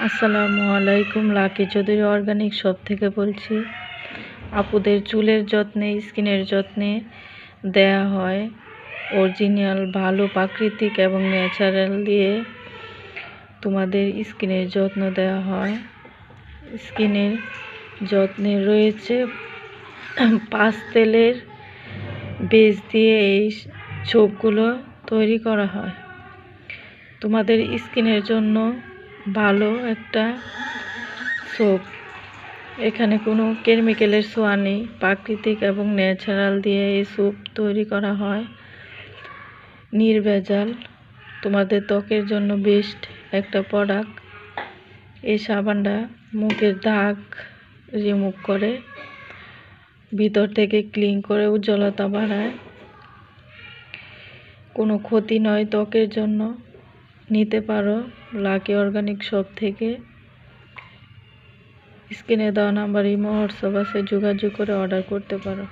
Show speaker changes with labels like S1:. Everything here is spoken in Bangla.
S1: আসসালামু আলাইকুম। লাকি চৌধুরী অর্গানিক শপ থেকে বলছি। আপুদের চুলের যত্নে, স্কিনের যত্নে দেয়া হয় অরিজিনাল ভালো প্রাকৃতিক এবং ন্যাচারাল দিয়ে তোমাদের স্কিনের যত্ন দেওয়া হয়। স্কিনের যত্নে রয়েছে 5 তেলের বেস দিয়ে এই সোপগুলো তৈরি করা হয়। তোমাদের স্কিনের জন্য ভালো একটা সোপ। এখানে কোনো কেমিক্যালের ছোঁয়া নেই, প্রাকৃতিক এবং ন্যাচারাল দিয়ে এই সোপ তৈরি করা হয়, নির্ভেজাল। তোমাদের ত্বকের জন্য বেস্ট একটা প্রোডাক্ট। এই সাবানটা মুখের দাগ রিমুভ করে, ভিতর থেকে ক্লিন করে, উজ্জ্বলতা বাড়ায়। কোনো ক্ষতি নয় ত্বকের জন্য। নিতে পারো লাকি অর্গানিক শপ থেকে। স্ক্রিনে দেওয়া নাম্বার ইমো হোয়াটসঅ্যাপ আছে, যোগাযোগ করে অর্ডার করতে পারো।